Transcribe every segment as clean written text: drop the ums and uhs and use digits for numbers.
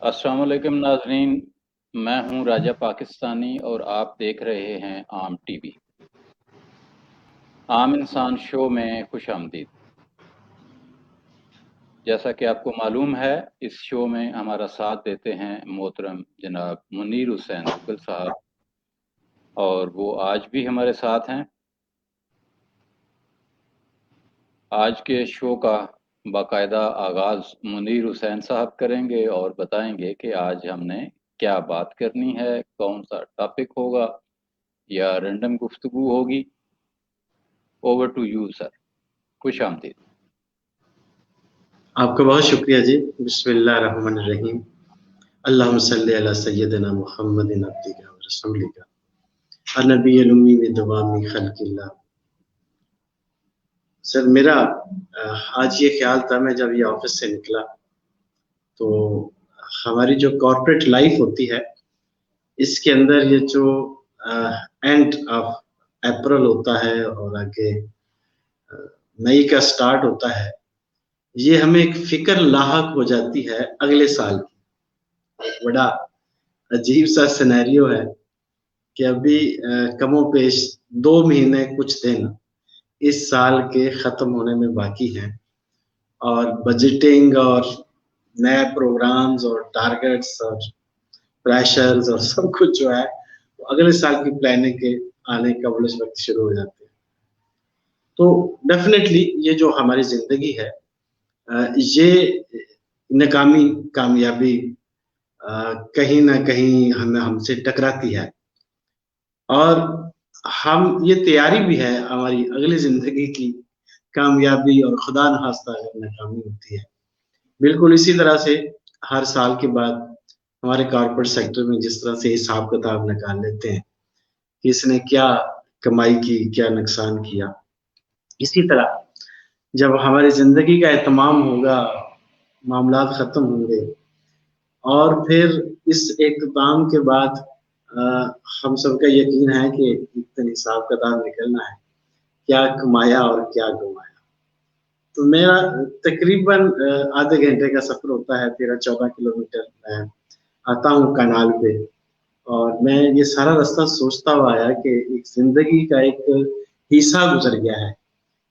अस्सलाम वालेकुम नाजरीन, मैं हूं राजा पाकिस्तानी और आप देख रहे हैं आम टीवी। आम इंसान शो में खुश आमदीद। जैसा कि आपको मालूम है, इस शो में हमारा साथ देते हैं मोहतरम जनाब मुनीर हुसैन तुगल साहब, और वो आज भी हमारे साथ हैं। आज के शो का बाकायदा आगाज़ मुनीर हुसैन साहब करेंगे और बताएंगे कि आज हमने क्या बात करनी है, कौन सा टॉपिक होगा या रैंडम गुफ्तगू होगी। ओवर टू यू सर, खुश आमदीद। आपका बहुत शुक्रिया जी। बिस्मिल्लाहिर्रहमानिर्रहीम। अल्लाहुम्मा सल्ली अला सय्यदिना मुहम्मदिन अब्दिका व रसूलिका अन्नबिय्युल उम्मी व दवामी खल्किल्लाह। सर मेरा आज ये ख्याल था, मैं जब ये ऑफिस से निकला तो हमारी जो कॉर्पोरेट लाइफ होती है इसके अंदर ये जो एंड ऑफ अप्रैल होता है और आगे मई का स्टार्ट होता है, ये हमें एक फिक्र लाहक हो जाती है अगले साल की। एक बड़ा अजीब सा सिनेरियो है कि अभी कमोपेश 2 महीने कुछ दिन इस साल के खत्म होने में बाकी हैं और बजटिंग और नए प्रोग्राम्स और टारगेट्स और प्रेशर्स और सब कुछ जो है वो अगले साल की प्लानिंग के आने का इस वक्त शुरू हो जाते हैं। तो डेफिनेटली ये जो हमारी जिंदगी है, ये नाकामी कामयाबी कहीं ना कहीं हमें हमसे टकराती है और हम ये तैयारी भी है हमारी अगली जिंदगी की कामयाबी और खुदा न खास्ता अगर नाकामी होती है। बिल्कुल इसी तरह से हर साल के बाद हमारे कॉर्पोरेट सेक्टर में जिस तरह से हिसाब किताब निकाल लेते हैं कि इसने क्या कमाई की, क्या नुकसान किया, इसी तरह जब हमारी जिंदगी का एहतमाम होगा, मामलात खत्म होंगे और फिर इस इख्तिताम के बाद हम सबका यकीन है कि एक दिन हिसाब किताब निकलना है, क्या कमाया और क्या गंवाया। तो मेरा तकरीबन आधे घंटे का सफर होता है, 13-14 किलोमीटर मैं आता हूँ कनाल पे और मैं ये सारा रास्ता सोचता हुआ आया कि एक जिंदगी का एक हिस्सा गुजर गया है।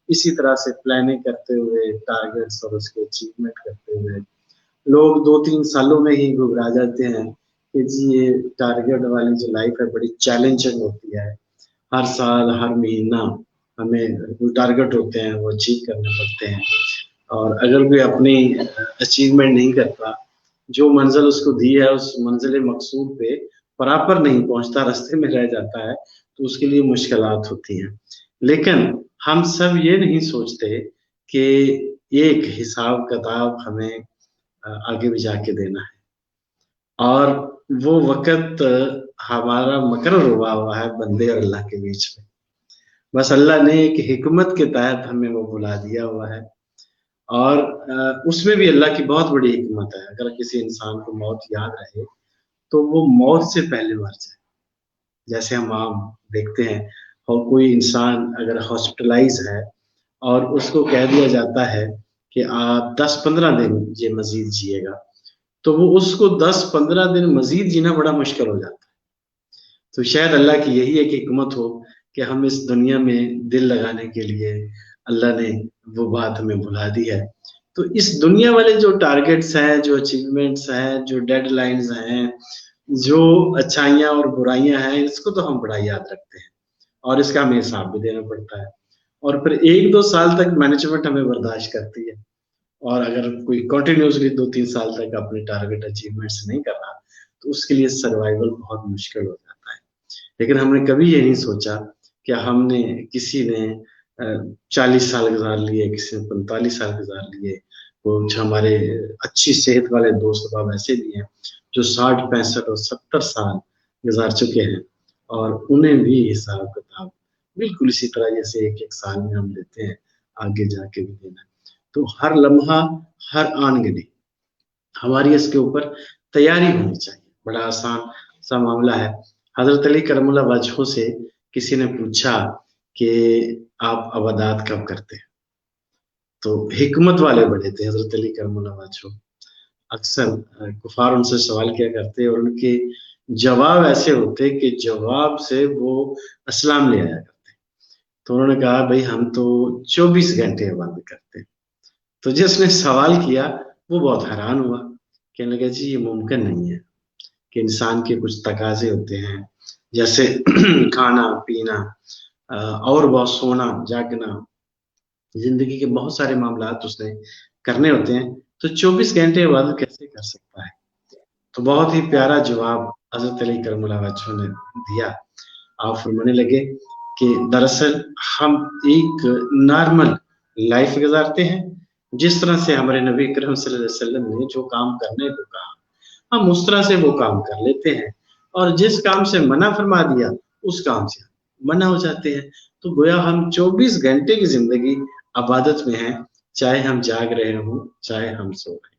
इसी तरह से प्लानिंग करते हुए, टारगेट्स और उसके अचीवमेंट करते हुए लोग 2-3 सालों में ही घबरा जाते हैं कि जी ये टारगेट वाली जो लाइफ है बड़ी चैलेंजिंग होती है। हर साल, हर महीना हमें जो टारगेट होते हैं वो अचीव करने पड़ते हैं और अगर कोई अपनी अचीवमेंट नहीं करता, जो मंजिल उसको दी है उस मंजिल मकसूद पे बराबर नहीं पहुंचता, रास्ते में रह जाता है, तो उसके लिए मुश्किलात होती हैं। लेकिन हम सब ये नहीं सोचते कि एक हिसाब किताब हमें आगे भी जाके देना है और वो वक़्त हमारा मुकर्रर हुआ है बंदे और अल्लाह के बीच में। बस अल्लाह ने एक हिकमत के तहत हमें वो बुला दिया हुआ है और उसमें भी अल्लाह की बहुत बड़ी हिकमत है। अगर किसी इंसान को मौत याद रहे तो वो मौत से पहले मर जाए। जैसे हम आम देखते हैं और कोई इंसान अगर हॉस्पिटलाइज है और उसको कह दिया जाता है कि आप 10-15 दिन ये मजीद जिएगा, तो वो उसको 10-15 दिन मजीद जीना बड़ा मुश्किल हो जाता है। तो शायद अल्लाह की यही एक हिकमत हो कि हम इस दुनिया में दिल लगाने के लिए अल्लाह ने वो बात हमें भुला दी है। तो इस दुनिया वाले जो टारगेट्स हैं, जो अचीवमेंट्स हैं, जो डेडलाइंस हैं, जो अच्छाइयाँ और बुराइयाँ हैं, इसको तो हम बड़ा याद रखते हैं और इसका हमें हिसाब भी देना पड़ता है। और फिर 1-2 साल तक मैनेजमेंट हमें बर्दाश्त करती है और अगर कोई कंटिन्यूअसली 2-3 साल तक अपने टारगेट अचीवमेंट्स नहीं कर रहा, तो उसके लिए सर्वाइवल बहुत मुश्किल हो जाता है। लेकिन हमने कभी ये नहीं सोचा कि हमने किसी ने 40 साल गुजार लिए, किसी ने 45 साल गुजार लिए, कुछ हमारे अच्छी सेहत वाले दोस्त अब ऐसे भी हैं जो 60-65 और 70 साल गुजार चुके हैं और उन्हें भी हिसाब किताब बिल्कुल इसी तरह जैसे एक-एक साल में हम लेते हैं, आगे जाके भी देना है। तो हर लम्हा, हर आन गनी हमारी इसके ऊपर तैयारी होनी चाहिए। बड़ा आसान सा मामला है। हज़रत अली करमुल्लाह वजह से किसी ने पूछा कि आप अबादात कब करते हैं? तो हिकमत वाले बड़े थे हज़रत अली करमुल्लाह वजह। अक्सर कुफार उनसे सवाल किया करते और उनके जवाब ऐसे होते कि जवाब से वो अस्लाम ले आया करते। तो उन्होंने कहा भाई हम तो 24 घंटे इबादत करते हैं। तो जिसने सवाल किया वो बहुत हैरान हुआ, कहने लगा जी ये मुमकिन नहीं है कि इंसान के कुछ तकाजे होते हैं, जैसे खाना पीना और बहुत सोना जागना, जिंदगी के बहुत सारे मामलात उसने करने होते हैं, तो 24 घंटे इबादत कैसे कर सकता है। तो बहुत ही प्यारा जवाब हजरत अली करमुल्लाह वजह ने दिया। आप फरमाने लगे कि दरअसल हम एक नॉर्मल लाइफ गुजारते हैं, जिस तरह से हमारे नबी करीम सल्लल्लाहु अलैहि वसल्लम ने जो काम करने को कहा हम उस तरह से वो काम कर लेते हैं, और जिस काम से मना फरमा दिया उस काम से मना हो जाते हैं। तो गोया हम 24 घंटे की जिंदगी इबादत में हैं, चाहे हम जाग रहे हों चाहे हम सो रहे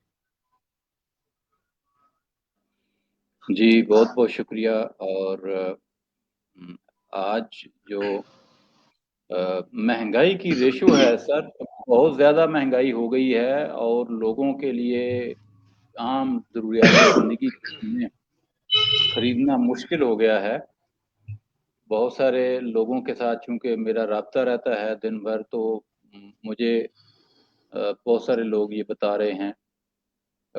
जी, बहुत बहुत शुक्रिया। और आज जो महंगाई की रेशो है सर, बहुत ज़्यादा महंगाई हो गई है और लोगों के लिए आम ज़रूरियात ज़िंदगी की चीज़ें खरीदना मुश्किल हो गया है। बहुत सारे लोगों के साथ चूँकि मेरा राब्ता रहता है दिन भर, तो मुझे बहुत सारे लोग ये बता रहे हैं,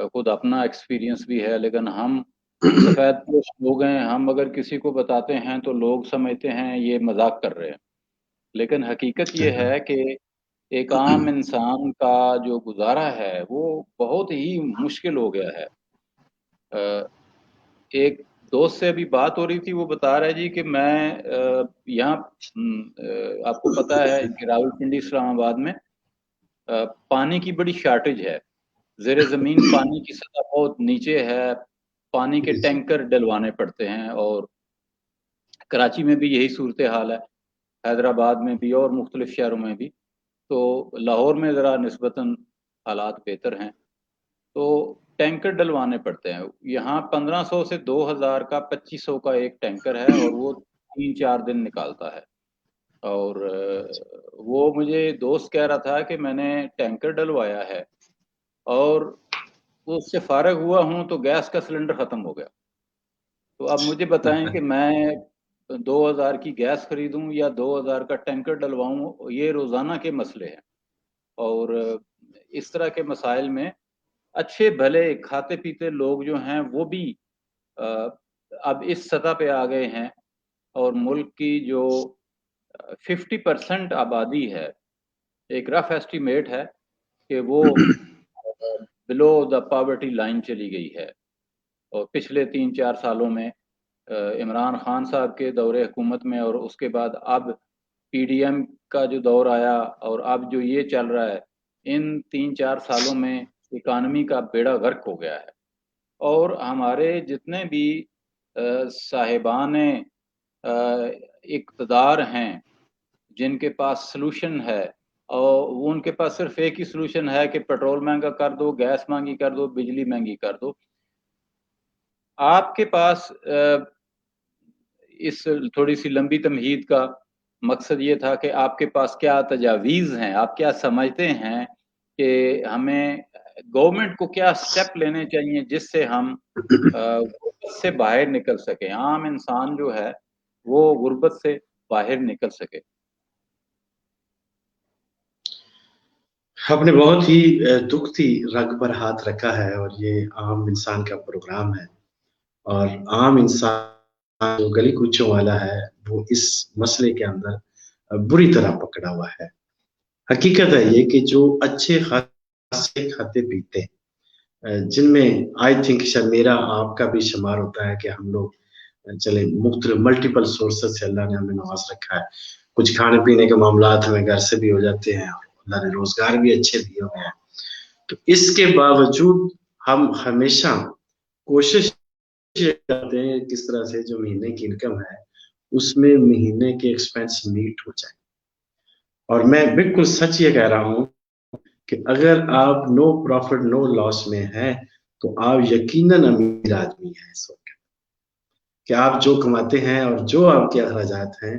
खुद अपना एक्सपीरियंस भी है, लेकिन हम सफ़ेदपोश लोग हैं, हम अगर किसी को बताते हैं तो लोग समझते हैं ये मज़ाक कर रहे हैं। लेकिन हकीकत ये हैं। है कि एक आम इंसान का जो गुज़ारा है, वो बहुत ही मुश्किल हो गया है। एक दोस्त से अभी बात हो रही थी, वो बता रहा है जी कि मैं यहाँ आपको पता है कि रावलपिंडी इस्लामाबाद में पानी की बड़ी शॉर्टेज है। ज़ेरे ज़मीन पानी की सतह बहुत नीचे है, पानी के जी जी। टैंकर डलवाने पड़ते हैं, और कराची में भी यही सूरत हाल है, हैदराबाद में भी और मुख्तलिफ शहरों में भी। तो लाहौर में ज़रा निस्बतन हालात बेहतर हैं, तो टैंकर डलवाने पड़ते हैं। यहाँ 1500 से 2000 का 2500 का एक टैंकर है और वो 3-4 दिन निकालता है। और वो मुझे दोस्त कह रहा था कि मैंने टैंकर डलवाया है और वो उससे फ़ारिग हुआ हूँ तो गैस का सिलेंडर ख़त्म हो गया। तो अब मुझे बताएँ कि मैं 2000 की गैस खरीदूँ या 2000 का टैंकर डलवाऊँ, ये रोज़ाना के मसले हैं। और इस तरह के मसाइल में अच्छे भले खाते-पीते लोग जो हैं वो भी अ, अब इस सतह पे आ गए हैं, और मुल्क की जो 50% आबादी है, एक रफ़ एस्टीमेट है कि वो बिलो द पॉवर्टी लाइन चली गई है। और पिछले 3-4 सालों में इमरान खान साहब के दौरे हुकूमत में और उसके बाद अब पीडीएम का जो दौर आया और अब जो ये चल रहा है, इन 3-4 सालों में इकानमी का बेड़ा गर्क हो गया है। और हमारे जितने भी साहिबान इक़्तिदार हैं, जिनके पास सॉल्यूशन है, और वो उनके पास सिर्फ़ एक ही सॉल्यूशन है कि पेट्रोल महँगा कर दो, गैस महँगी कर दो, बिजली महँगी कर दो। आपके पास इस थोड़ी-सी लंबी तमहीद का मकसद ये था कि आपके पास क्या तजावीज़ हैं, आप क्या समझते हैं कि हमें गवर्नमेंट को क्या स्टेप लेने चाहिए जिससे हम गुर्बत से बाहर निकल सकें, आम इंसान जो है वो गुर्बत से बाहर निकल सके? आपने बहुत ही दुखती रग पर हाथ रखा है, और ये आम इंसान का प्रोग्राम है, और आम इंसान जो गली कूचों वाला है वो इस मसले के अंदर बुरी तरह पकड़ा हुआ है। हकीकत है ये कि जो अच्छे खासे खाते पीते जिनमें आई थिंक शायद मेरा आपका भी शुमार होता है कि हम लोग चले मल्टीपल सोर्सेस से अल्लाह ने हमें नवाज रखा है। कुछ खाने पीने के मामलात हमें घर से भी हो जाते हैं, और अल्लाह ने रोजगार भी अच्छे दिए हुए हैं। तो इसके बावजूद हम हमेशा कोशिश ये करते हैं किस तरह से जो महीने की इनकम है उसमें महीने के एक्सपेंस मीट हो जाए। और मैं बिल्कुल सच ये कह रहा हूँ कि अगर आप नो प्रॉफिट नो लॉस में हैं तो आप यकीनन अमीर आदमी हैं इस वक्त। कि आप जो कमाते हैं और जो आपके अखराजात हैं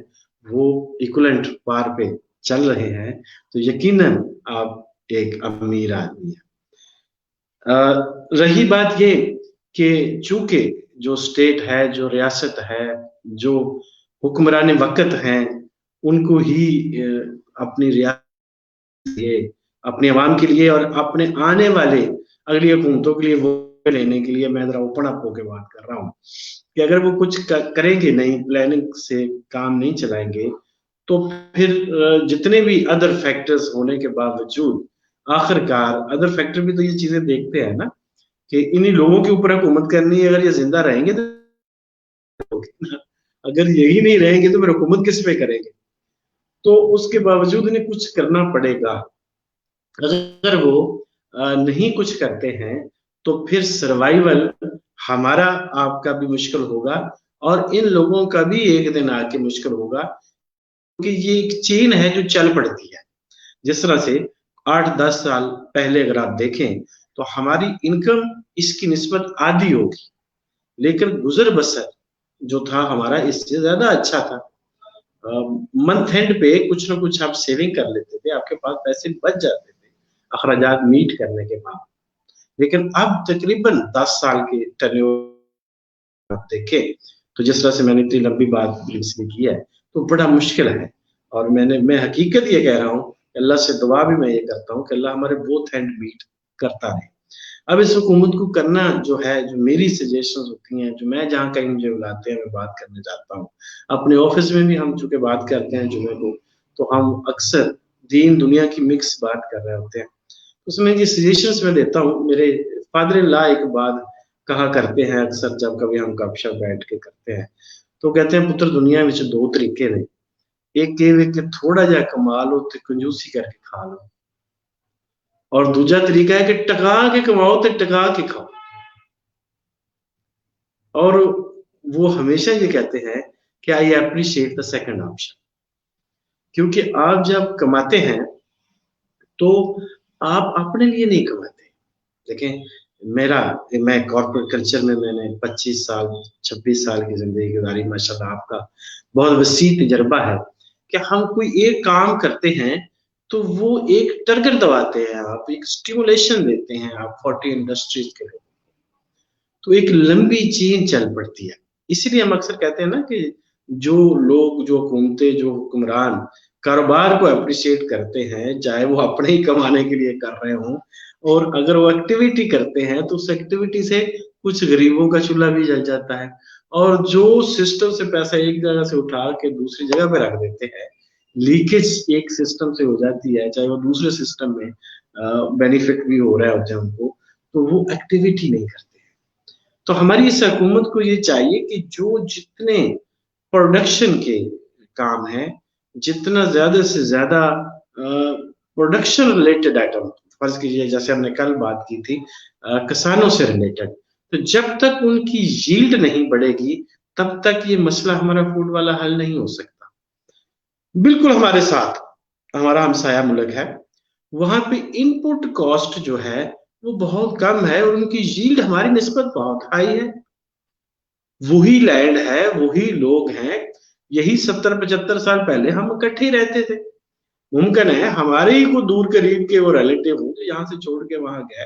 वो इक्विवेलेंट पार पे चल रहे हैं, तो यकीनन आप एक अमीर आदमी हैं। रही बात ये कि चूंकि जो स्टेट है, जो रियासत है, जो हुक्मरान वक्त हैं, उनको ही अपनी रियासत के लिए, अपनी आवाम के लिए और अपने आने वाले अगली हुकूमतों के लिए वोट लेने के लिए, मैं जरा ओपन अप होकर बात कर रहा हूँ कि अगर वो कुछ करेंगे नहीं, प्लानिंग से काम नहीं चलाएंगे, तो फिर जितने भी अदर फैक्टर्स होने के बावजूद आखिरकार अदर फैक्टर भी तो ये चीजें देखते हैं ना कि इन्हीं लोगों के ऊपर हुकूमत करनी है, अगर ये जिंदा रहेंगे तो अगर यही नहीं रहेंगे तो फिर हुकूमत किस पे करेंगे। तो उसके बावजूद इन्हें कुछ करना पड़ेगा। अगर वो नहीं कुछ करते हैं तो फिर सर्वाइवल हमारा आपका भी मुश्किल होगा और इन लोगों का भी एक दिन आके मुश्किल होगा, क्योंकि ये एक चेन है जो चल पड़ती है। जिस तरह से 8-10 साल पहले अगर आप देखें तो हमारी इनकम इसकी निस्बत आधी होगी, लेकिन गुजर बसर जो था हमारा इससे ज्यादा अच्छा था। मंथ एंड पे कुछ ना कुछ आप सेविंग कर लेते थे, आपके पास पैसे बच जाते थे अखराजात मीट करने के बाद। लेकिन अब तकरीबन 10 साल के टर्नओवर आप देखें तो जिस तरह से मैंने इतनी लंबी बात प्रीवियसली की है, तो बड़ा मुश्किल है। और मैं हकीकत ये कह रहा हूँ, अल्लाह से दुआ भी मैं ये करता हूँ कि अल्लाह हमारे बोथ हैंड मीट करता रहे। अब इस हुकूमत को करना जो है, जो मेरी सजेशंस होती हैं, जो मैं जहाँ कहीं मुझे बुलाते हैं मैं बात करने जाता हूँ, अपने ऑफिस में भी हम चूंकि बात करते हैं जुमे को, तो हम अक्सर दीन दुनिया की मिक्स बात कर रहे होते हैं। उसमें ये सजेशंस मैं देता हूँ। मेरे फादर इन लॉ एक बात कहा करते हैं अक्सर जब कभी हम गपशप बैठ के करते हैं, तो कहते हैं पुत्र दुनिया में दो तरीके ने, एक ये वे कि थोड़ा जा कमा लो ते कंजूसी करके खा लो, और दूजा तरीका है कि टका के कमाओ ते टका के खाओ। और वो हमेशा ये कहते हैं कि I appreciate the second option, क्योंकि आप जब कमाते हैं तो आप अपने लिए नहीं कमाते। देखें, मेरा मैं कॉर्पोरेट कल्चर में मैंने 25 साल 26 साल की जिंदगी गुजारी, माशाल्लाह आपका बहुत वसी तजर्बा है कि हम कोई एक काम करते हैं तो वो एक टर्गर दबाते हैं, आप एक स्टिमुलेशन देते हैं आप 40 इंडस्ट्रीज के लोग, तो एक लंबी चेन चल पड़ती है। इसीलिए हम अक्सर कहते हैं ना कि जो लोग, जो हुकूमतें, जो हुक्मरान कारोबार को अप्रिशिएट करते हैं, चाहे वो अपने ही कमाने के लिए कर रहे हों, और अगर वो एक्टिविटी करते हैं तो उस एक्टिविटी से कुछ गरीबों का चूल्हा भी जल जाता है। और जो सिस्टम से पैसा एक जगह से उठा के दूसरी जगह पे रख देते हैं, लीकेज एक सिस्टम से हो जाती है, चाहे वो दूसरे सिस्टम में बेनिफिट भी हो रहा है उनको, तो वो एक्टिविटी नहीं करते। तो हमारी इस हुकूमत को ये चाहिए कि जो जितने प्रोडक्शन के काम हैं, जितना ज्यादा से ज्यादा प्रोडक्शन रिलेटेड आइटम, फर्ज कीजिए जैसे हमने कल बात की थी किसानों से रिलेटेड, तो जब तक उनकी यील्ड नहीं बढ़ेगी तब तक ये मसला हमारा फूड वाला हल नहीं हो सकता। बिल्कुल हमारे साथ हमारा हमसाया मुल्क है, वहां पे इनपुट कॉस्ट जो है वो बहुत कम है और उनकी यील्ड हमारी निस्बत बहुत हाई है। वही लैंड है, वही लोग हैं, यही 70-75 साल पहले हम इकट्ठे ही रहते थे। मुमकिन है हमारे ही को दूर करीब के वो रिलेटिव हों जो यहाँ से छोड़ के वहां गए,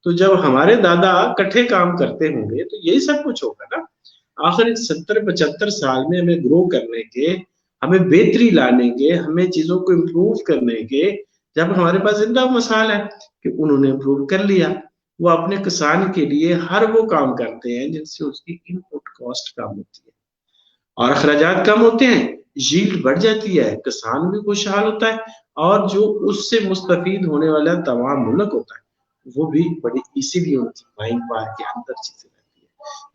तो जब हमारे दादा इकट्ठे काम करते होंगे तो यही सब कुछ होगा ना। आखिर 70-75 साल में हमें ग्रो करने के, हमें बेहतरी लाने के, हमें चीजों को इम्प्रूव करने के, जब हमारे पास जिंदा मसाल है कि उन्होंने इम्प्रूव कर लिया। वो अपने किसान के लिए हर वो काम करते हैं जिनसे उसकी इनपुट कॉस्ट कम होती है और अखराजात कम होते हैं, यील्ड बढ़ जाती है, किसान भी खुशहाल होता है, और जो उससे मुस्तफीद होने वाला तमाम मुल्क होता है वो भी बड़ी इसीलिए उनकी माइंड पार के अंदर चीजें रहती है।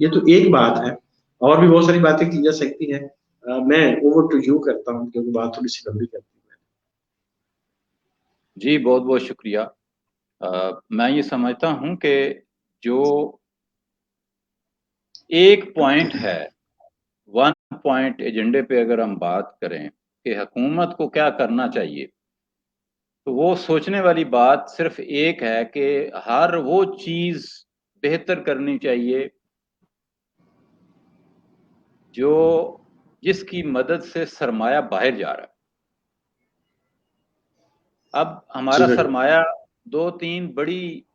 ये तो एक बात है, और भी बहुत सारी बातें की जा सकती है। मैं ओवर टू यू करता हूँ क्योंकि बात थोड़ी सी लंबी करती है। जी बहुत बहुत शुक्रिया। मैं ये समझता हूँ कि जो एक पॉइंट है, वन पॉइंट एजेंडे पे अगर हम बात करें कि हुकूमत को क्या करना चाहिए, तो वो सोचने वाली बात सिर्फ एक है कि हर वो चीज बेहतर करनी चाहिए जो जिसकी मदद से सरमाया बाहर जा रहा है। अब हमारा जी सरमाया दो तीन बड़ी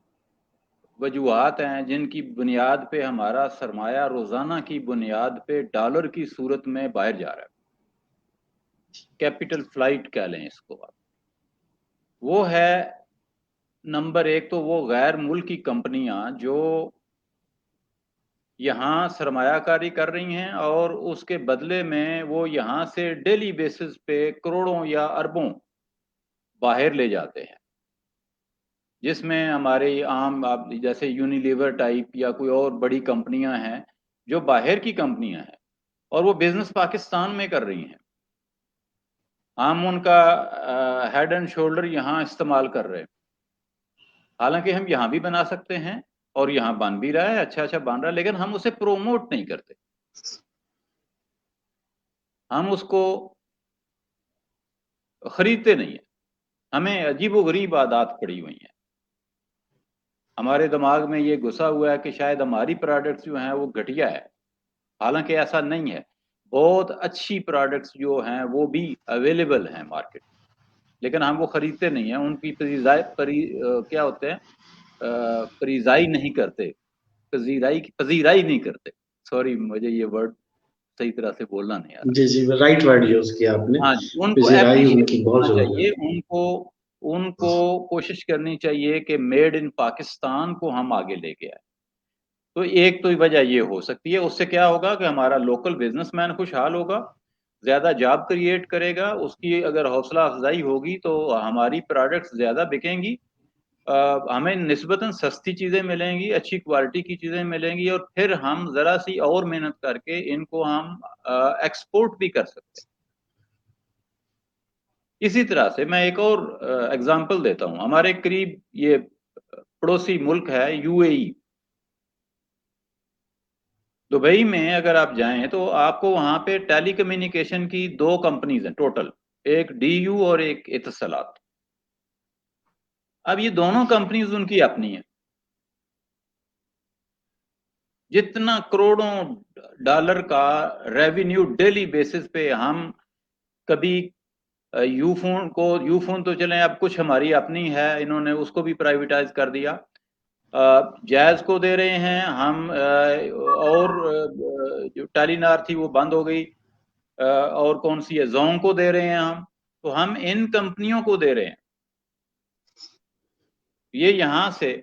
وجوہات ہیں جن کی بنیاد پہ ہمارا سرمایہ روزانہ کی بنیاد پہ ڈالر کی صورت میں باہر جا رہا ہے، کیپٹل فلائٹ کہہ لیں اس کو آپ، وہ ہے نمبر ایک تو وہ غیر ملکی کمپنیاں جو یہاں سرمایہ کاری کر رہی ہیں اور اس کے بدلے میں وہ یہاں سے ڈیلی بیسس پہ کروڑوں یا اربوں باہر لے جاتے ہیں، جس میں ہماری عام آپ جیسے یونیلیور ٹائپ یا کوئی اور بڑی کمپنیاں ہیں جو باہر کی کمپنیاں ہیں اور وہ بزنس پاکستان میں کر رہی ہیں، ہم ان کا ہیڈ اینڈ شولڈر یہاں استعمال کر رہے ہیں، حالانکہ ہم یہاں بھی بنا سکتے ہیں اور یہاں بن بھی رہا ہے، اچھا بن رہا ہے، لیکن ہم اسے پروموٹ نہیں کرتے، ہم اس کو خریدتے نہیں ہیں، ہمیں عجیب و غریب عادات پڑی ہوئی ہیں، ہمارے دماغ میں یہ گھسا ہوا ہے کہ شاید ہماری پروڈکٹس جو ہیں وہ گھٹیا ہے، حالانکہ ایسا نہیں ہے، بہت اچھی پروڈکٹس جو ہیں وہ بھی اویلیبل ہیں مارکیٹ، لیکن ہم وہ خریدتے نہیں ہیں، ان کی کیا ہوتے ہیں پریزائی نہیں کرتے، پذیرائی نہیں کرتے، سوری مجھے یہ ورڈ صحیح طرح سے بولنا نہیں آ رہا، جی جی رائٹ ورڈ یوز کیا آپ نے، ہاں جی، ان کو پذیرائی ان اپریشیٹ کی بہت کرنا ضرورت چاہیے، ہے۔ ان کو کوشش کرنی چاہیے کہ میڈ ان پاکستان کو ہم آگے لے کے آئے، تو ایک تو وجہ یہ ہو سکتی ہے، اس سے کیا ہوگا کہ ہمارا لوکل بزنس مین خوشحال ہوگا، زیادہ جاب کریٹ کرے گا، اس کی اگر حوصلہ افزائی ہوگی تو ہماری پروڈکٹس زیادہ بکیں گی، ہمیں نسبتاً سستی چیزیں ملیں گی، اچھی کوالٹی کی چیزیں ملیں گی، اور پھر ہم ذرا سی اور محنت کر کے ان کو ہم ایکسپورٹ بھی کر سکتے ہیں۔ اسی طرح سے میں ایک اور ایگزامپل دیتا ہوں، ہمارے قریب یہ پڑوسی ملک ہے یو اے ای، دبئی میں اگر آپ جائیں تو آپ کو وہاں پہ ٹیلی کمیونیکیشن کی 2 کمپنیز ہیں ٹوٹل، ایک ڈی یو اور ایک اتصالات، اب یہ دونوں کمپنیز ان کی اپنی ہیں، جتنا کروڑوں ڈالر کا ریونیو ڈیلی بیسس پہ ہم کبھی یو فون تو چلیں اب کچھ ہماری اپنی ہے، انہوں نے اس کو بھی پرائیویٹائز کر دیا، جائز کو دے رہے ہیں ہم، اور جو ٹیلی نار تھی وہ بند ہو گئی، اور کون سی ہے زونگ کو دے رہے ہیں ہم، تو ہم ان کمپنیوں کو دے رہے ہیں، یہ یہاں سے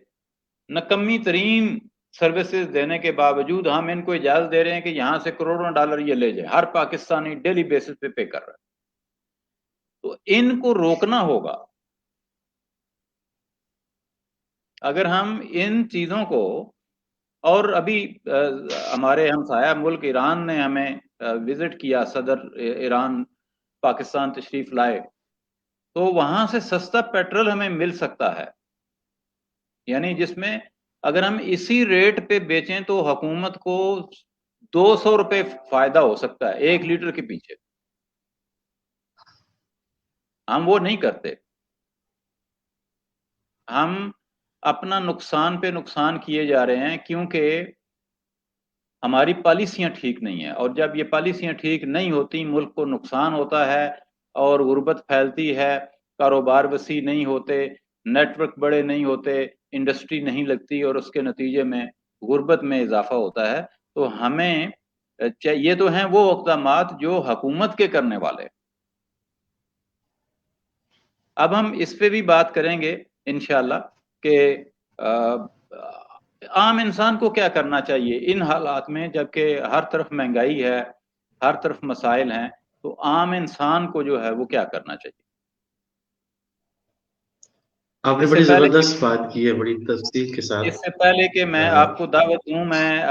نکمی ترین سروسز دینے کے باوجود ہم ان کو اجازت دے رہے ہیں کہ یہاں سے کروڑوں ڈالر یہ لے جائیں، ہر پاکستانی ڈیلی بیسس پہ کر رہا ہے، تو ان کو روکنا ہوگا، اگر ہم ان چیزوں کو، اور ابھی ہمارے ہمسایہ ملک ایران نے ہمیں وزٹ کیا، صدر ایران پاکستان تشریف لائے، تو وہاں سے سستا پیٹرول ہمیں مل سکتا ہے، یعنی جس میں اگر ہم اسی ریٹ پہ بیچیں تو حکومت کو 200 روپے فائدہ ہو سکتا ہے 1 لیٹر کے پیچھے، ہم وہ نہیں کرتے، ہم اپنا نقصان پہ نقصان کیے جا رہے ہیں کیونکہ ہماری پالیسیاں ٹھیک نہیں ہیں، اور جب یہ پالیسیاں ٹھیک نہیں ہوتی ملک کو نقصان ہوتا ہے اور غربت پھیلتی ہے، کاروبار وسیع نہیں ہوتے، نیٹ ورک بڑے نہیں ہوتے، انڈسٹری نہیں لگتی، اور اس کے نتیجے میں غربت میں اضافہ ہوتا ہے، تو ہمیں یہ تو ہیں وہ اقدامات جو حکومت کے کرنے والے، اب ہم اس پہ بھی بات کریں گے انشاءاللہ کہ عام انسان کو کیا کرنا چاہیے ان حالات میں، جبکہ ہر طرف مہنگائی ہے، ہر طرف مسائل ہیں، تو عام انسان کو جو ہے وہ کیا کرنا چاہیے؟ آپ نے اس سے بڑی پہلے کہ زبردست بات کی ہے، بڑی تفصیل کے ساتھ۔ میں آپ کو دعوت دوں، میں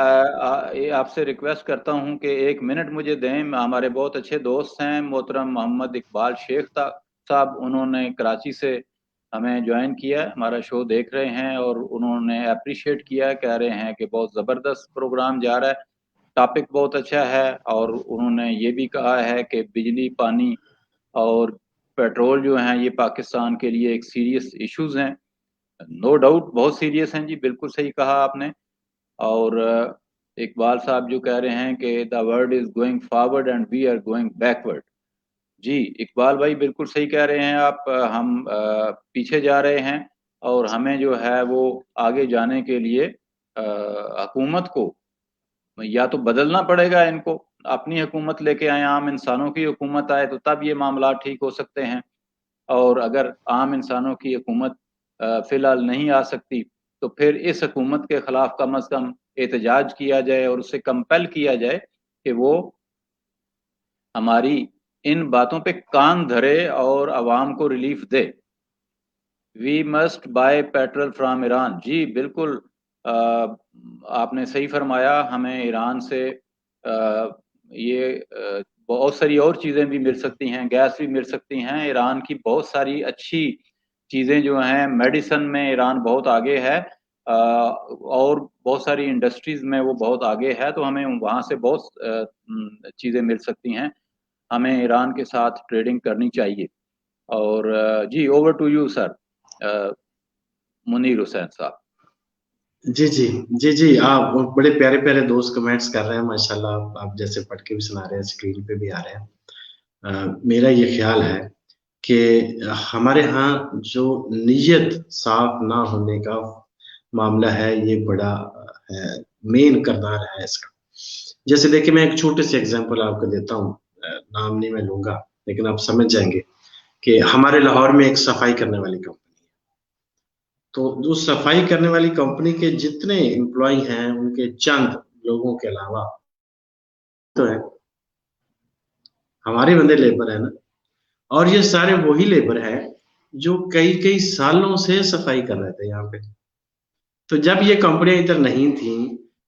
آپ سے ریکویسٹ کرتا ہوں کہ 1 منٹ مجھے دیں، ہمارے بہت اچھے دوست ہیں محترم محمد اقبال شیخ صاحب، انہوں نے کراچی سے ہمیں جوائن کیا، ہمارا شو دیکھ رہے ہیں اور انہوں نے اپریشیٹ کیا، کہہ رہے ہیں کہ بہت زبردست پروگرام جا رہا ہے، ٹاپک بہت اچھا ہے، اور انہوں نے یہ بھی کہا ہے کہ بجلی، پانی اور پیٹرول جو ہیں یہ پاکستان کے لیے ایک سیریس ایشوز ہیں، نو ڈاؤٹ بہت سیریس ہیں جی، بالکل صحیح کہا آپ نے، اور اقبال صاحب جو کہہ رہے ہیں کہ the world is going forward and we are going backward, جی اقبال بھائی بالکل صحیح کہہ رہے ہیں آپ، ہم پیچھے جا رہے ہیں، और हमें जो है वो आगे जाने के लिए हुकूमत को या तो बदलना पड़ेगा, इनको अपनी हुकूमत लेके आए, आम इंसानों की हुकूमत आए, तो तब ये मामला ठीक हो सकते हैं। और अगर आम इंसानों की हुकूमत फिलहाल नहीं आ सकती, तो फिर इस हुकूमत के खिलाफ कम अज़ कम एहतजाज किया जाए और उससे कंपेल किया जाए कि वो हमारी इन बातों पे कान धरे और आवाम को रिलीफ दे। We must buy petrol from Iran. जी बिल्कुल, आपने सही फरमाया। हमें ईरान से बहुत सारी और चीज़ें भी मिल सकती हैं, गैस भी मिल सकती हैं। ईरान की बहुत सारी अच्छी चीज़ें जो हैं, मेडिसिन में ईरान बहुत आगे है, और बहुत सारी इंडस्ट्रीज़ में वो बहुत आगे है, तो हमें वहाँ से बहुत चीज़ें मिल सकती हैं। हमें ईरान के साथ ट्रेडिंग करनी चाहिए। और जी, over to you sir, Munir Hussain साहब। जी जी जी जी, आप बड़े प्यारे प्यारे दोस्त कमेंट्स कर रहे हैं माशाल्लाह। आप जैसे पढ़ के भी सुना रहे हैं, स्क्रीन पे भी आ रहे हैं। मेरा ये ख्याल है कि हमारे यहाँ जो नीयत साफ ना होने का मामला है, ये बड़ा है, मेन किरदार है इसका। जैसे देखिए, मैं एक छोटे से एग्जांपल आपको देता हूँ, नाम नहीं मैं लूंगा, लेकिन आप समझ जाएंगे कि हमारे लाहौर में एक सफाई करने वाली कंपनी है। तो जो सफाई करने वाली कंपनी के जितने एम्प्लॉय हैं, उनके चंद लोगों के अलावा तो है हमारे बंदे लेबर है ना। और ये सारे वही लेबर है जो कई कई सालों से सफाई कर रहे थे यहाँ पे। तो जब ये कंपनियां इधर नहीं थी,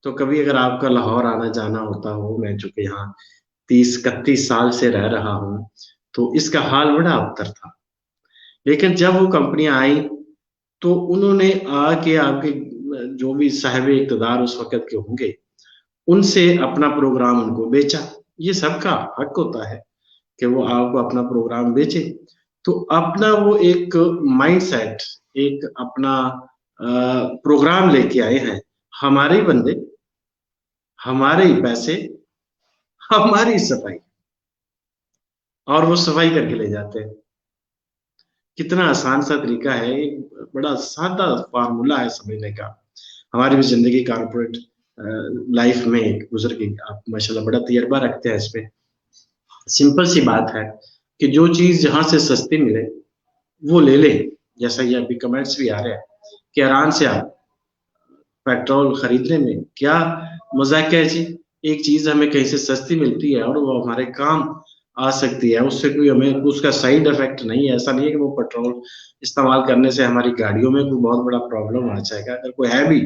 तो कभी अगर आपका लाहौर आना जाना होता हो, मैं चूंकि यहाँ 30-31 साल से रह रहा हूँ, तो इसका हाल बड़ा अबतर था। लेकिन जब वो कंपनियां आई, तो उन्होंने आके आपके जो भी साहिब इक़्तिदार उस वक़्त के होंगे, उनसे अपना प्रोग्राम उनको बेचा। ये सबका हक होता है कि वो आपको अपना प्रोग्राम बेचे। तो अपना वो एक माइंडसेट, एक अपना प्रोग्राम लेके आए हैं। हमारे ही बंदे, हमारे ही पैसे, हमारी सफाई, और वो सफाई करके ले जाते हैं। कितना आसान सा तरीका है, एक बड़ा सादा फार्मूला है समझने का। हमारी भी जिंदगी कॉर्पोरेट लाइफ में गुजर गई। आप माशाल्लाह बड़ा तजर्बा रखते हैं इसमें। सिंपल सी बात है कि जो चीज जहां से सस्ती मिले वो ले लें। जैसा ये अभी कमेंट्स भी आ रहे हैं कि ईरान से आप पेट्रोल खरीदने में क्या मजाक है जी। एक चीज हमें कहीं से सस्ती मिलती है और वो हमारे काम आ सकती है, उससे कोई हमें उसका साइड इफेक्ट नहीं है। ऐसा नहीं है कि वो पेट्रोल इस्तेमाल करने से हमारी गाड़ियों में कोई बहुत बड़ा प्रॉब्लम आ जाएगा। अगर कोई है भी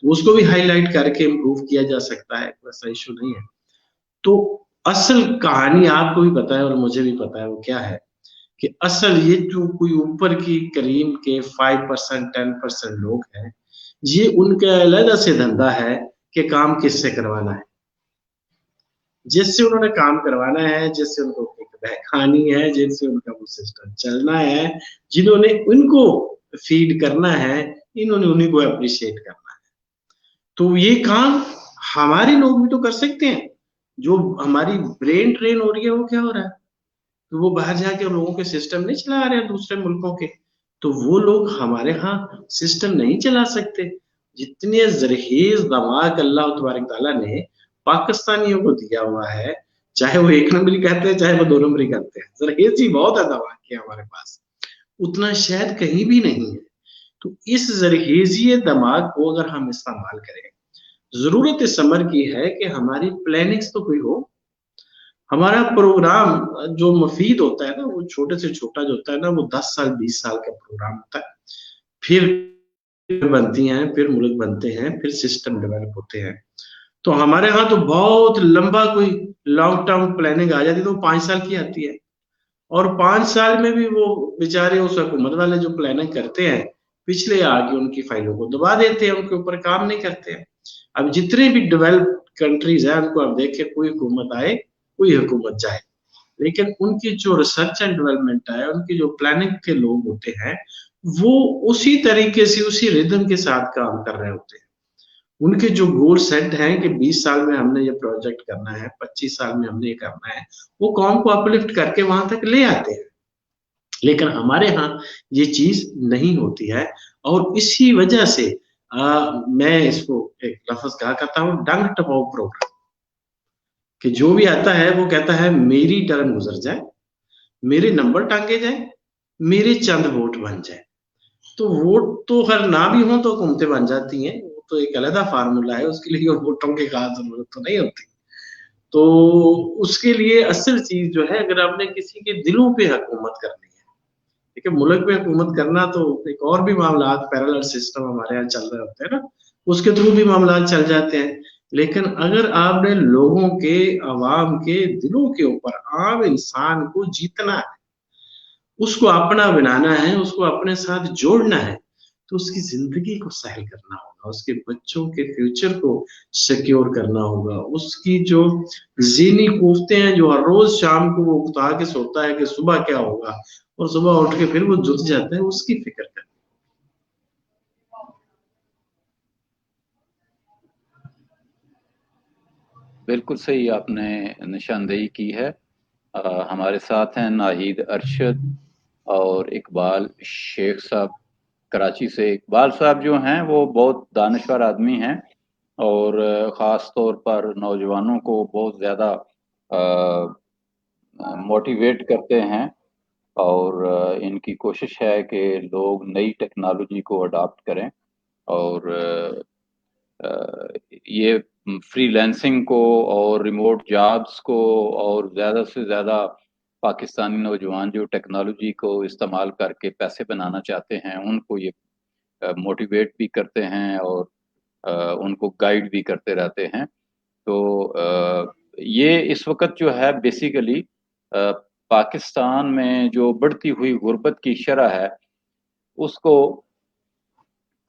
तो उसको भी हाईलाइट करके इम्प्रूव किया जा सकता है, वैसा इशू नहीं है। तो असल कहानी आपको भी पता है और मुझे भी पता है वो क्या है, कि असल ये जो कोई ऊपर की करीम के 5% 10% लोग हैं, ये उनका अलग से धंधा है कि काम किससे करवाना है, जिससे उन्होंने काम करवाना है, जिससे उनको खानी है, जिनसे उनका वो सिस्टम चलना है, जिन्होंने उनको फीड करना है, इन्होंने उन्हीं को अप्रिशिएट करना है। तो ये काम हमारे लोग भी तो कर सकते हैं। जो हमारी ब्रेन ट्रेन हो रही है वो क्या हो रहा है, तो वो बाहर जाके लोगों के सिस्टम नहीं चला रहे हैं दूसरे मुल्कों के। तो वो लोग हमारे यहाँ सिस्टम नहीं चला सकते। जितने जरखेज दिमाग अल्लाह तबारक तआला ने पाकिस्तानियों को दिया हुआ है, चाहे वो एक नंबरी करते हैं चाहे वो दो नंबरी करते हैं, जरखेज ही बहुत है दिमाग के हमारे पास, उतना शायद कहीं भी नहीं है। तो इस जरखेजी दिमाग को अगर हम इस्तेमाल करें, जरूरत इस समर की है कि हमारी प्लानिंग्स तो कोई हो। हमारा प्रोग्राम जो मुफीद होता है ना, वो छोटे से छोटा जो होता है ना, वो 10 साल 20 साल का प्रोग्राम होता है। फिर बनती हैं, फिर मुल्क बनते हैं, फिर सिस्टम डेवलप होते हैं। तो हमारे यहाँ तो बहुत लंबा कोई लॉन्ग टर्म प्लानिंग आ जाती है, तो 5 साल की आती है। और 5 साल में भी वो बेचारे उस हुकूमत वाले जो प्लानिंग करते हैं, पिछले आके उनकी फाइलों को दबा देते हैं, उनके ऊपर काम नहीं करते हैं। अब जितने भी डेवलप्ड कंट्रीज हैं, उनको अब देखिए, कोई हुकूमत आए कोई हुकूमत जाए, लेकिन उनकी जो रिसर्च एंड डेवलपमेंट है, उनकी जो प्लानिंग के लोग होते हैं, वो उसी तरीके से उसी रिदम के साथ काम कर रहे होते हैं। उनके जो गोल सेट हैं कि 20 साल में हमने ये प्रोजेक्ट करना है, 25 साल में हमने ये करना है, वो कौम को अपलिफ्ट करके वहां तक ले आते हैं। लेकिन हमारे यहाँ ये चीज नहीं होती है, और इसी वजह से मैं इसको एक लफ्ज कहा करता हूँ, डंग टपाओ प्रोग्राम, कि जो भी आता है वो कहता है मेरी टर्न गुजर जाए, मेरे नंबर टांगे जाए, मेरे चंद वोट बन जाए। तो वोट तो हर ना भी हो तो हुकूमतें बन जाती हैं, वो तो एक अलग फार्मूला है, उसके लिए वोटों की खास जरूरत तो नहीं होती। तो उसके लिए असल चीज जो है, अगर आपने किसी के दिलों पे हुकूमत करनी है, ठीक है, मुल्क पे हुकूमत करना तो एक और भी मामला, पैरेलल सिस्टम हमारे यहाँ चल रहे होते हैं ना, उसके थ्रू भी मामला चल जाते हैं। लेकिन अगर आपने लोगों के, अवाम के दिलों के ऊपर, आम इंसान को जीतना है, उसको अपना बनाना है, उसको अपने साथ जोड़ना है, तो उसकी जिंदगी को सहल करना होगा, उसके बच्चों के फ्यूचर को सिक्योर करना होगा, उसकी जो ज़हनी कोफ्ते हैं जो हर रोज शाम को वो उठा के सोता है कि सुबह क्या होगा, और सुबह उठ के फिर वो जुट जाता है, उसकी फिक्र करना। बिल्कुल सही आपने निशानदेही की है। हमारे साथ हैं नाहिद अरशद और इकबाल शेख साहब कराची से। इकबाल साहब जो हैं वो बहुत दानिशवर आदमी हैं और ख़ास तौर पर नौजवानों को बहुत ज़्यादा मोटिवेट करते हैं, और इनकी कोशिश है कि लोग नई टेक्नोलॉजी को अडॉप्ट करें और ये फ्रीलांसिंग को और रिमोट जॉब्स को और ज़्यादा से ज़्यादा पाकिस्तानी नौजवान जो टेक्नोलॉजी को इस्तेमाल करके पैसे बनाना चाहते हैं उनको ये मोटिवेट भी करते हैं और उनको गाइड भी करते रहते हैं। तो ये इस वक्त जो है बेसिकली पाकिस्तान में जो बढ़ती हुई गुर्बत की शरह है उसको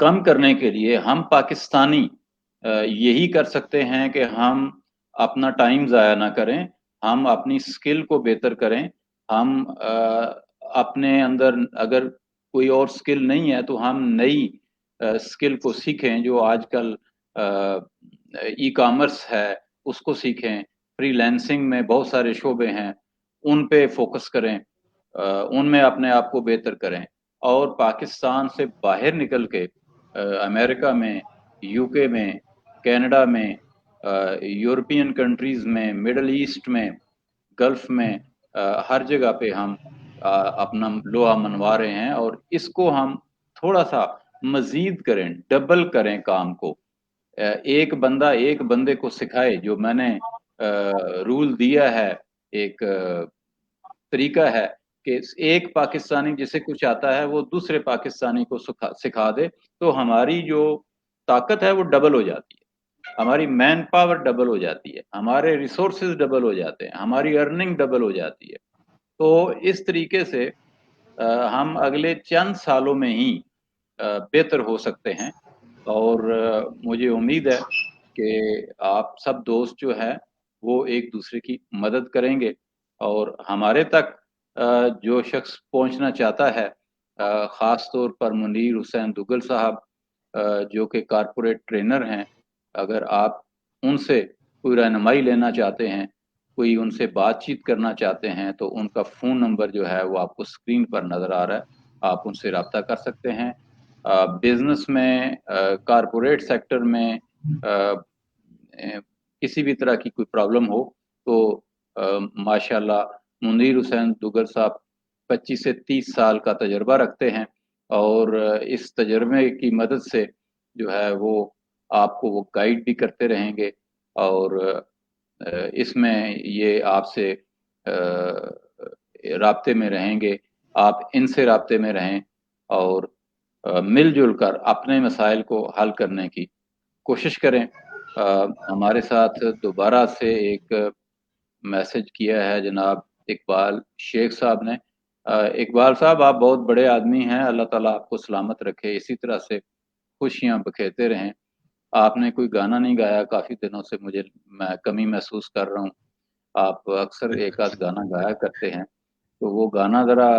कम करने के लिए हम पाकिस्तानी यही कर सकते हैं कि हम अपना टाइम ज़ाया ना करें, हम अपनी स्किल को बेहतर करें। हम अपने अंदर अगर कोई और स्किल नहीं है तो हम नई स्किल को सीखें, जो आजकल ई कॉमर्स है उसको सीखें, फ्रीलांसिंग में बहुत सारे शोबे हैं उन पे फोकस करें, उनमें अपने आप को बेहतर करें, और पाकिस्तान से बाहर निकल के अमेरिका में, यूके में, कनाडा में, यूरोपियन कंट्रीज में, मिडल ईस्ट में, गल्फ में, हर जगह पे हम अपना लोहा मनवा रहे हैं, और इसको हम थोड़ा सा मजीद करें, डबल करें काम को। एक बंदा एक बंदे को सिखाए, जो मैंने रूल दिया है, एक तरीका है कि एक पाकिस्तानी जिसे कुछ आता है वो दूसरे पाकिस्तानी को सिखा दे, तो हमारी जो ताकत है वो डबल हो जाती है, हमारी मैन पावर डबल हो जाती है, हमारे रिसोर्सेज डबल हो जाते हैं, हमारी अर्निंग डबल हो जाती है। तो इस तरीके से हम अगले चंद सालों में ही बेहतर हो सकते हैं, और मुझे उम्मीद है कि आप सब दोस्त जो है वो एक दूसरे की मदद करेंगे, और हमारे तक जो शख्स पहुंचना चाहता है, ख़ास तौर पर मुनीर हुसैन दुग्गल साहब, जो कि कारपोरेट ट्रेनर हैं, अगर आप उनसे कोई रहनुमाई लेना चाहते हैं, कोई उनसे बातचीत करना चाहते हैं, तो उनका फ़ोन नंबर जो है वो आपको स्क्रीन पर नज़र आ रहा है, आप उनसे रब्ता कर सकते हैं। बिजनेस में, कारपोरेट सेक्टर में किसी भी तरह की कोई प्रॉब्लम हो तो माशाल्लाह मुनीर हुसैन दुग्गल साहब 25 से 30 साल का तजर्बा रखते हैं, और इस तजर्बे की मदद से जो है वो आपको वो गाइड भी करते रहेंगे, और इसमें ये आपसे राब्ते में रहेंगे, आप इनसे राब्ते में रहें, और मिलजुल कर अपने मसाइल को हल करने की कोशिश करें। हमारे साथ दोबारा से एक मैसेज किया है जनाब इकबाल शेख साहब ने। इकबाल साहब, आप बहुत बड़े आदमी हैं, अल्लाह ताला आपको सलामत रखे, इसी तरह से खुशियां बखेरते रहें। आपने कोई गाना नहीं गाया काफ़ी दिनों से, मुझे मैं कमी महसूस कर रहा हूँ। आप अक्सर एक आध गाना गाया करते हैं, तो वो गाना ज़रा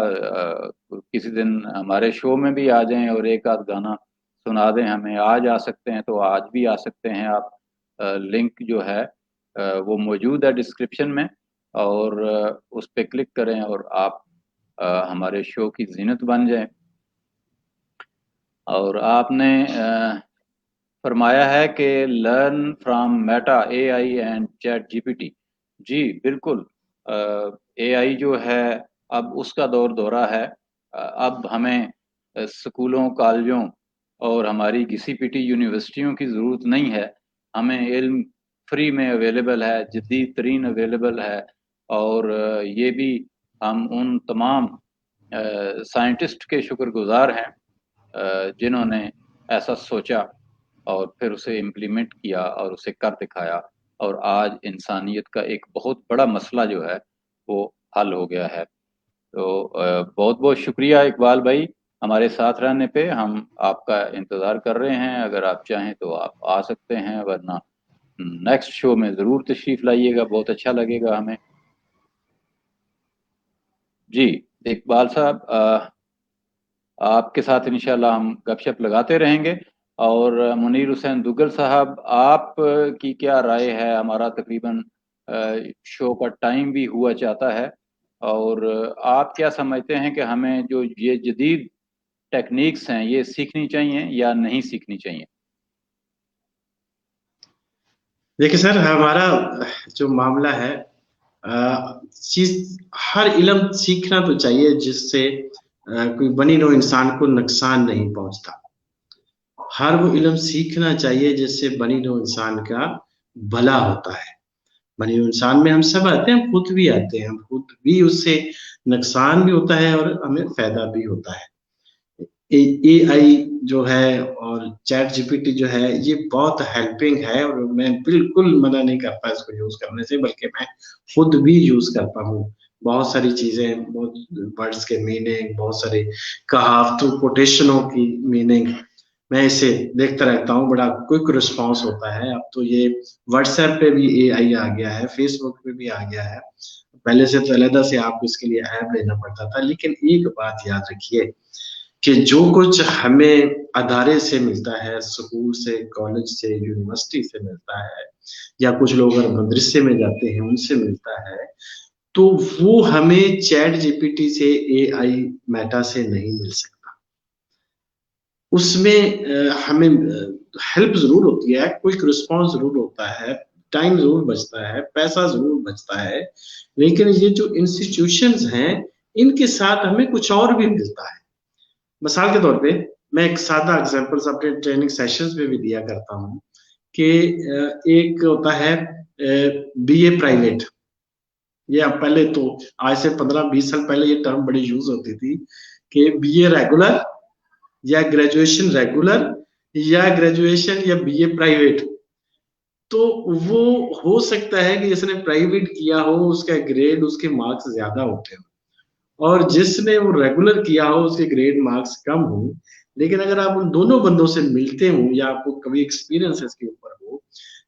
किसी दिन हमारे शो में भी आ जाएं और एक आध गाना सुना दें हमें। आज आ सकते हैं तो आज भी आ सकते हैं आप। लिंक जो है वो मौजूद है डिस्क्रिप्शन में, और उस पर क्लिक करें और आप हमारे शो की जीनत बन जाए। और आपने फरमाया है कि learn from Meta AI and ChatGPT. जी बिल्कुल, एआई जो है अब उसका दौर दौरा है। अब हमें स्कूलों, कॉलेजों और हमारी घिसी पिटी यूनिवर्सिटियों की ज़रूरत नहीं है। हमें इल्म फ्री में अवेलेबल है, जदीद तरीन अवेलेबल है। और ये भी हम उन तमाम साइंटिस्ट के शुक्रगुजार हैं जिन्होंने ऐसा सोचा और फिर उसे इम्प्लीमेंट किया और उसे कर दिखाया, और आज इंसानियत का एक बहुत बड़ा मसला जो है वो हल हो गया है। तो बहुत बहुत शुक्रिया इकबाल भाई, हमारे साथ रहने पे। हम आपका इंतज़ार कर रहे हैं, अगर आप चाहें तो आप आ सकते हैं, वरना नेक्स्ट शो में ज़रूर तशरीफ़ लाइएगा, बहुत अच्छा लगेगा हमें। जी इकबाल साहब, आपके साथ इंशाल्लाह हम गपशप लगाते रहेंगे। और मुनीर हुसैन दुग्गल साहब, आप की क्या राय है? हमारा तकरीबन शो का टाइम भी हुआ चाहता है, और आप क्या समझते हैं कि हमें जो ये जदीद टेक्निक्स हैं ये सीखनी चाहिए या नहीं सीखनी चाहिए? देखिए सर, हमारा जो मामला है, चीज हर इल्म सीखना तो चाहिए जिससे कोई बनी नौ इंसान को नुकसान नहीं पहुंचता। हर वो इल्म सीखना चाहिए जिससे बनी नौ इंसान का भला होता है। बनी नौ इंसान में हम सब आते हैं, हम खुद भी आते हैं, हम खुद भी उससे नुकसान भी होता है और हमें फायदा भी होता है। एआई जो है और चैट जीपीटी जो है ये बहुत हेल्पिंग है, और मैं बिल्कुल मना नहीं करता इसको यूज करने से, बल्कि मैं खुद भी यूज करता हूँ। बहुत सारी चीजें, बहुत वर्ड्स के मीनिंग, बहुत सारे कहावतों, कोटेशनों की मीनिंग मैं इसे देखता रहता हूँ। बड़ा क्विक रिस्पॉन्स होता है। अब तो ये व्हाट्सएप पे भी एआई आ गया है, फेसबुक पे भी आ गया है। पहले से तो अलग से आपको इसके लिए ऐप लेना पड़ता था। लेकिन एक बात याद रखिए कि जो कुछ हमें अदारे से मिलता है, स्कूल से, कॉलेज से, यूनिवर्सिटी से मिलता है, या कुछ लोग अगर मदरसे में जाते हैं उनसे मिलता है, तो वो हमें चैट जीपीटी से, एआई, मेटा से नहीं मिल सकता। उसमें हमें हेल्प जरूर होती है, क्विक रिस्पॉन्स जरूर होता है, टाइम जरूर बचता है, पैसा जरूर बचता है। लेकिन ये जो इंस्टीट्यूशंस हैं, इनके साथ हमें कुछ और भी मिलता है। मिसाल के तौर पे मैं एक सादा एग्जांपल्स अपने ट्रेनिंग सेशंस में भी दिया करता हूँ कि एक होता है बीए प्राइवेट। ये अब पहले तो आज से 15-20 साल पहले ये टर्म बड़ी यूज होती थी कि बीए रेगुलर या ग्रेजुएशन रेगुलर या ग्रेजुएशन या बीए प्राइवेट। तो वो हो सकता है कि जिसने प्राइवेट किया हो उसका ग्रेड, उसके मार्क्स ज्यादा होते हो, और जिसने वो रेगुलर किया हो उसके ग्रेड मार्क्स कम हो। लेकिन अगर आप उन दोनों बंदों से मिलते हो या आपको कभी एक्सपीरियंस इसके ऊपर हो,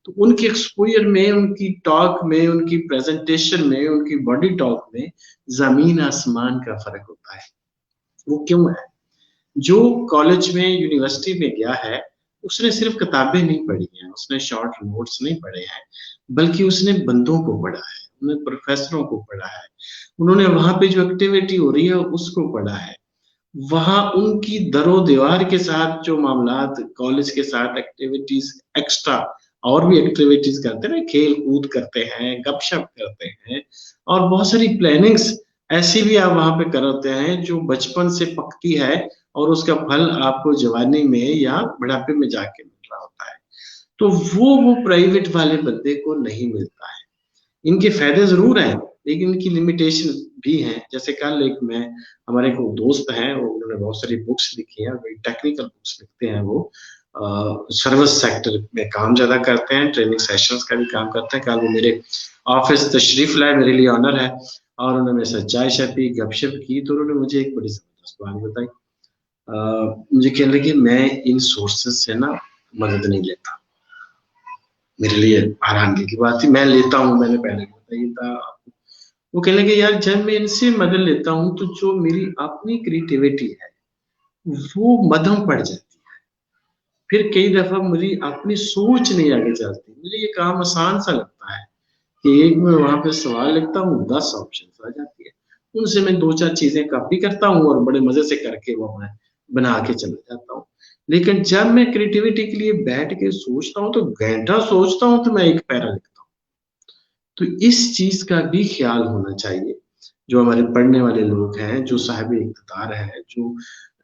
तो उनके एक्सपोजर में, उनकी टॉक में, उनकी प्रेजेंटेशन में, उनकी बॉडी टॉक में जमीन आसमान का फर्क होता है। वो क्यों है? जो कॉलेज में, यूनिवर्सिटी में गया है, उसने सिर्फ किताबें नहीं पढ़ी हैं, उसने शॉर्ट नोट्स नहीं पढ़े हैं, बल्कि उसने बंदों को पढ़ा है, उन्होंने प्रोफेसरों को पढ़ा है, उन्होंने वहां पे जो एक्टिविटी हो रही है उसको पढ़ा है। वहां उनकी दरो दीवार के साथ जो मामलात, कॉलेज के साथ एक्टिविटीज एक्स्ट्रा और भी एक्टिविटीज करते हैं, खेल कूद करते हैं, गपशप करते हैं, और बहुत सारी प्लानिंग्स ऐसी भी आप वहां पे करते हैं जो बचपन से पकती है, और उसका फल आपको जवानी में या बुढ़ापे में जाके मिल रहा होता है। तो वो प्राइवेट वाले बंदे को नहीं मिलता है। इनके फायदे जरूर हैं, लेकिन इनकी लिमिटेशन भी हैं। जैसे कल एक मैं, हमारे को दोस्त हैं, उन्होंने बहुत सारी बुक्स लिखी हैं, टेक्निकल बुक्स लिखते हैं। वो सर्विस सेक्टर में काम ज्यादा करते हैं, ट्रेनिंग सेशंस का भी काम करते हैं। कल वो मेरे ऑफिस तशरीफ लाए, मेरे लिए ऑनर है, और उन्होंने मेरे साथ चाय शाय पी, गपशप की। तो उन्होंने मुझे एक बड़ी जबरदस्त बात बताई। मुझे कहने लगे मैं इन सोर्सेज से ना मदद नहीं लेता। मेरे लिए हैरानगी की बात थी। मैं लेता हूँ, मैंने पहले बताया था। वो कहने लगे यार जब मैं इनसे मदद लेता हूँ तो जो मेरी अपनी क्रिएटिविटी है वो मध्यम पड़ जाती है। फिर कई दफा मेरी अपनी सोच नहीं आगे चलती। मुझे ये काम आसान सा लगता है कि एक मैं वहां पे सवाल लिखता हूँ, 10 ऑप्शन आ जाती है। उनसे मैं 2-4 चीजें कॉपी करता हूँ और बड़े मजे से करके वो मैं बना के चला जाता हूँ। लेकिन जब मैं क्रिएटिविटी के लिए बैठ के सोचता हूँ तो घंटा सोचता हूँ तो मैं एक पैरा लिखता हूँ। तो इस चीज का भी ख्याल होना चाहिए। जो हमारे पढ़ने वाले लोग हैं, जो साहिब इक़्तिदार हैं, जो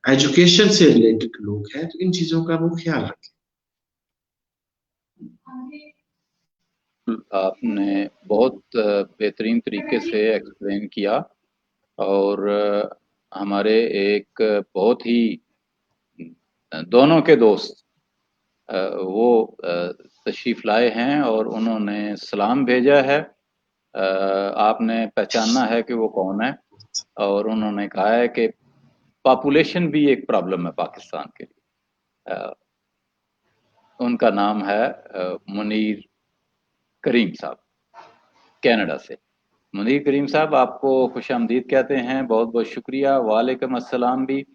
एजुकेशन से रिलेटेड लोग हैं, तो इन चीजों का वो ख्याल रखें। आपने बहुत बेहतरीन तरीके से एक्सप्लेन किया, और हमारे एक बहुत ही दोनों के दोस्त वो तशरीफ़ लाए हैं और उन्होंने सलाम भेजा है। आपने पहचानना है कि वो कौन है, और उन्होंने कहा है कि पॉपुलेशन भी एक प्रॉब्लम है पाकिस्तान के लिए। उनका नाम है मुनीर करीम साहब, कनाडा से। मुनीर करीम साहब, आपको खुशामदीद कहते हैं, बहुत बहुत शुक्रिया। वालेकुम अस्सलाम भी।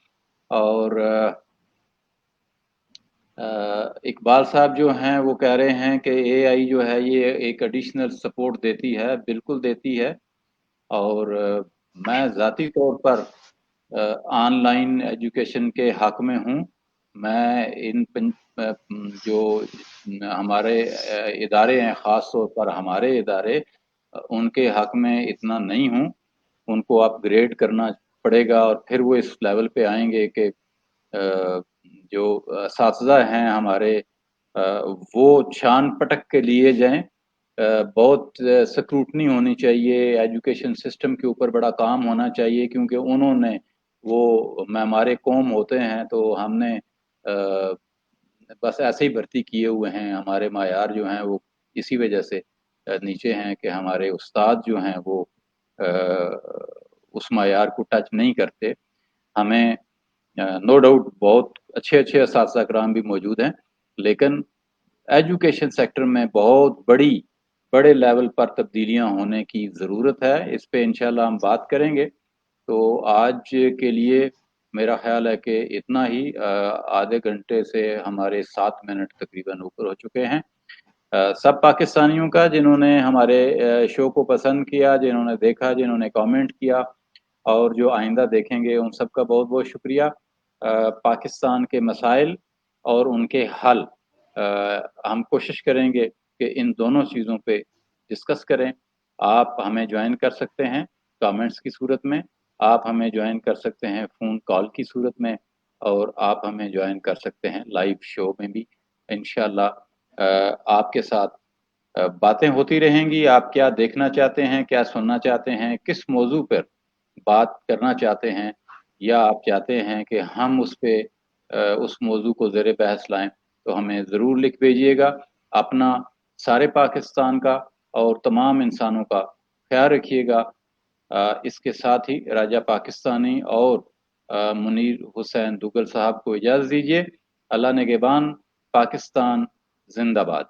और इकबाल साहब जो हैं वो कह रहे हैं कि एआई जो है ये एक एडिशनल सपोर्ट देती है, बिल्कुल देती है। और मैं ज़ाती तौर पर ऑनलाइन एजुकेशन के हक में हूँ। मैं जो हमारे इदारे हैं, ख़ास तौर पर हमारे इदारे, उनके हक में इतना नहीं हूँ। उनको अपग्रेड करना पड़ेगा और फिर वो इस लेवल पे आएंगे कि जो असातिज़ा हैं हमारे, वो छान पटक के लिए जाएं। बहुत स्क्रूटनी होनी चाहिए, एजुकेशन सिस्टम के ऊपर बड़ा काम होना चाहिए, क्योंकि उन्होंने वो हमारे कौम होते हैं तो हमने बस ऐसे ही भर्ती किए हुए हैं। हमारे मायार जो हैं वो इसी वजह से नीचे हैं कि हमारे उस्ताद जो हैं वो उस मायार को टच नहीं करते। हमें नो डाउट बहुत अच्छे अच्छे असातिज़ा कराम भी मौजूद हैं, लेकिन एजुकेशन सेक्टर में बहुत बड़े लेवल पर तब्दीलियां होने की ज़रूरत है। इस पे इंशाल्लाह हम बात करेंगे। तो आज के लिए मेरा ख्याल है कि इतना ही। आधे घंटे से हमारे 7 मिनट तकरीबन ऊपर हो चुके हैं। सब पाकिस्तानियों का जिन्होंने हमारे शो को पसंद किया, जिन्होंने देखा, जिन्होंने कमेंट किया, और जो आइंदा देखेंगे, उन सब का बहुत बहुत शुक्रिया। पाकिस्तान के मसाइल और उनके हल हम कोशिश करेंगे कि इन दोनों चीज़ों पे डिस्कस करें। आप हमें ज्वाइन कर सकते हैं कमेंट्स की सूरत में, आप हमें ज्वाइन कर सकते हैं फ़ोन कॉल की सूरत में, और आप हमें ज्वाइन कर सकते हैं लाइव शो में भी। इंशाल्लाह आपके साथ बातें होती रहेंगी। आप क्या देखना चाहते हैं, क्या सुनना चाहते हैं, किस मौजू पर बात करना चाहते हैं, या आप चाहते हैं कि हम उस पे उस मौजू को ज़ेर बहस लाएं, तो हमें ज़रूर लिख भेजिएगा। अपना, सारे पाकिस्तान का और तमाम इंसानों का ख्याल रखिएगा। इसके साथ ही राजा पाकिस्तानी और मुनीर हुसैन दुग्गल साहब को इजाज़त दीजिए। अल्लाह निगहबान। पाकिस्तान जिंदाबाद।